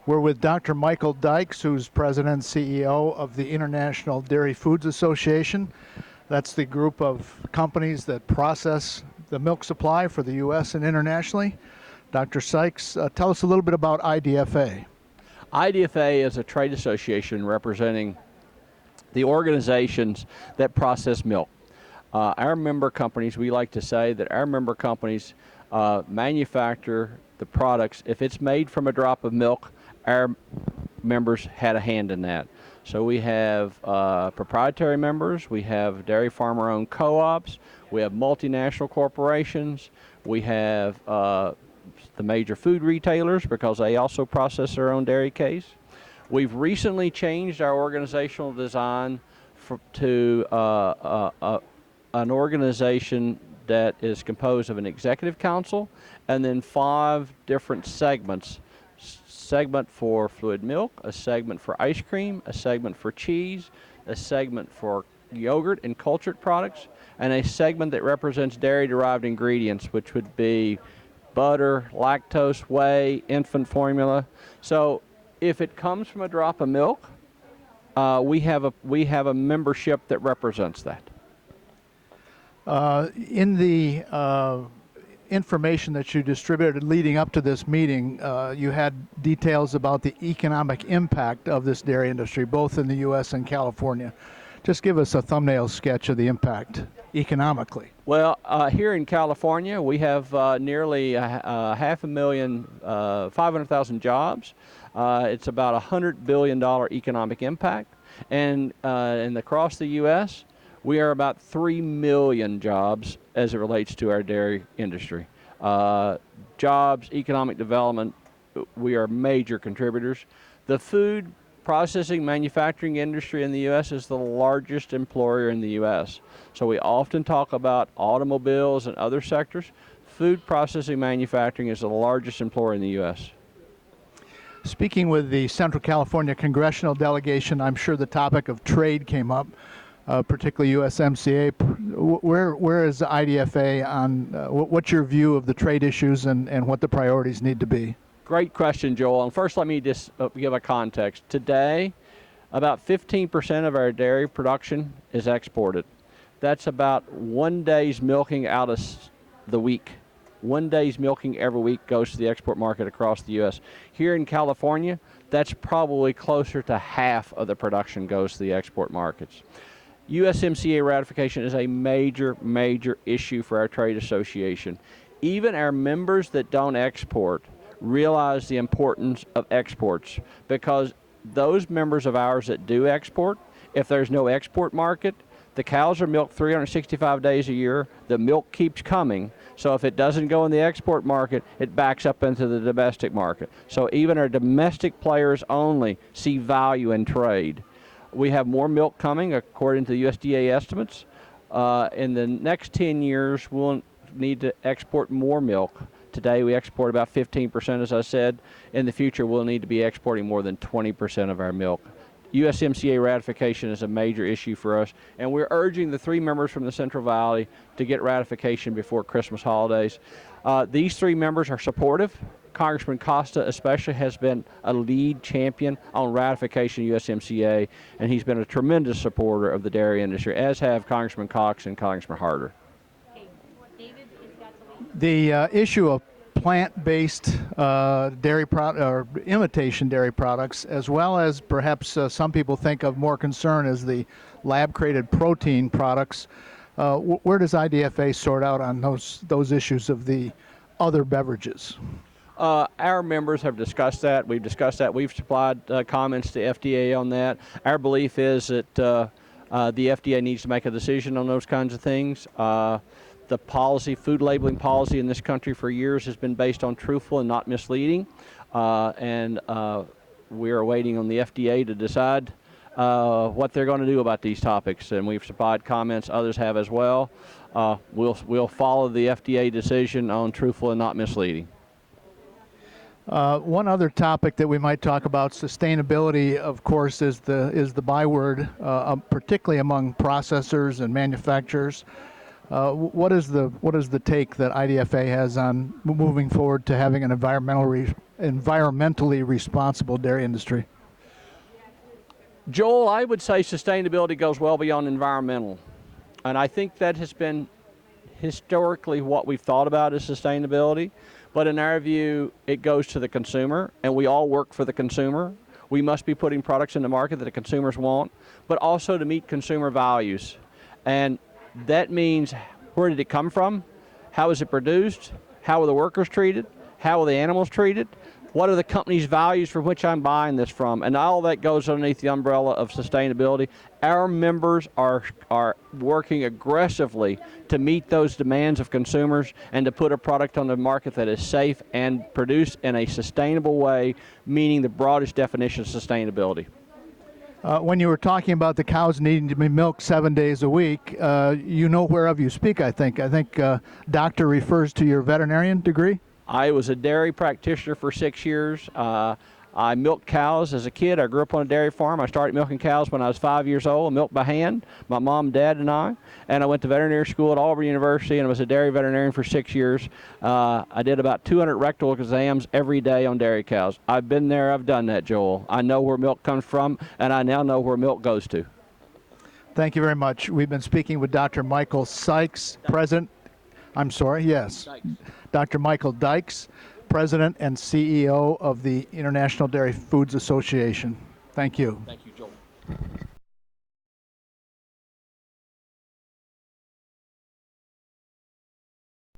We're with Dr. Michael Dykes, who's President and CEO of the International Dairy Foods Association. That's the group of companies that process the milk supply for the U.S. and internationally. Dr. Sykes, tell us a little bit about IDFA. IDFA is a trade association representing the organizations that process milk. Our member companies, we like to say that our member companies manufacture the products. If it's made from a drop of milk, our members had a hand in that. So we have proprietary members, we have dairy farmer-owned co-ops, we have multinational corporations, we have the major food retailers because they also process their own dairy case. We've recently changed our organizational design to an organization that is composed of an executive council and then 5 different segments. Segment for fluid milk, a segment for ice cream, a segment for cheese, a segment for yogurt and cultured products, and a segment that represents dairy-derived ingredients, which would be butter, lactose, whey, infant formula. So if it comes from a drop of milk, we have a membership that represents that. In the information that you distributed leading up to this meeting, you had details about the economic impact of this dairy industry, both in the U.S. and California. Just give us a thumbnail sketch of the impact economically. Well, here in California, we have nearly 500,000 jobs. It's about a $100 billion economic impact. And across the U.S., we are about 3 million jobs as it relates to our dairy industry. Jobs, economic development, we are major contributors. The food processing manufacturing industry in the U.S. is the largest employer in the U.S. So we often talk about automobiles and other sectors. Food processing manufacturing is the largest employer in the U.S. Speaking with the Central California Congressional Delegation, I'm sure the topic of trade came up. Particularly USMCA. Where is the IDFA on, what's your view of the trade issues and what the priorities need to be? Great question, Joel. And first, let me just give a context. Today, about 15% of our dairy production is exported. That's about 1 day's milking out of the week. 1 day's milking every week goes to the export market across the U.S. Here in California, that's probably closer to half of the production goes to the export markets. USMCA ratification is a major, major issue for our trade association. Even our members that don't export realize the importance of exports, because those members of ours that do export, if there's no export market, the cows are milked 365 days a year, the milk keeps coming, so if it doesn't go in the export market, it backs up into the domestic market. So even our domestic players only see value in trade. We have more milk coming, according to the USDA estimates. In the next 10 years, we'll need to export more milk. Today, we export about 15%, as I said. In the future, we'll need to be exporting more than 20% of our milk. USMCA ratification is a major issue for us, and we're urging the 3 members from the Central Valley to get ratification before Christmas holidays. These 3 members are supportive. Congressman Costa especially has been a lead champion on ratification of USMCA, and he's been a tremendous supporter of the dairy industry, as have Congressman Cox and Congressman Harder. The issue of plant-based dairy or imitation dairy products, as well as perhaps some people think of more concern as the lab-created protein products, where does IDFA sort out on those issues of the other beverages? Our members have discussed that. We've discussed that. We've supplied comments to FDA on that. Our belief is that the FDA needs to make a decision on those kinds of things. The policy, food labeling policy in this country for years has been based on truthful and not misleading. And we are waiting on the FDA to decide what they're going to do about these topics. And we've supplied comments, others have as well. We'll follow the FDA decision on truthful and not misleading. One other topic that we might talk about, sustainability, of course, is the byword, particularly among processors and manufacturers. What is the take that IDFA has on moving forward to having an environmentally responsible dairy industry? Joel, I would say sustainability goes well beyond environmental. And I think that has been historically what we've thought about as sustainability. But in our view, it goes to the consumer, and we all work for the consumer. We must be putting products in the market that the consumers want, but also to meet consumer values. And that means, where did it come from? How is it produced? How are the workers treated? How are the animals treated? What are the company's values from which I'm buying this from? And all that goes underneath the umbrella of sustainability. Our members are working aggressively to meet those demands of consumers and to put a product on the market that is safe and produced in a sustainable way, meaning the broadest definition of sustainability. When you were talking about the cows needing to be milked 7 days a week, you know whereof you speak, I think. I think doctor refers to your veterinarian degree? I was a dairy practitioner for 6 years. I milked cows as a kid. I grew up on a dairy farm. I started milking cows when I was 5 years old, milked by hand, my mom, dad, and I. And I went to veterinary school at Auburn University, and I was a dairy veterinarian for 6 years. I did about 200 rectal exams every day on dairy cows. I've been there, I've done that, Joel. I know where milk comes from, and I now know where milk goes to. Thank you very much. We've been speaking with Dr. Michael Sykes, President. I'm sorry, yes. Dykes. Dr. Michael Dykes, President and CEO of the International Dairy Foods Association. Thank you. Thank you, Joel.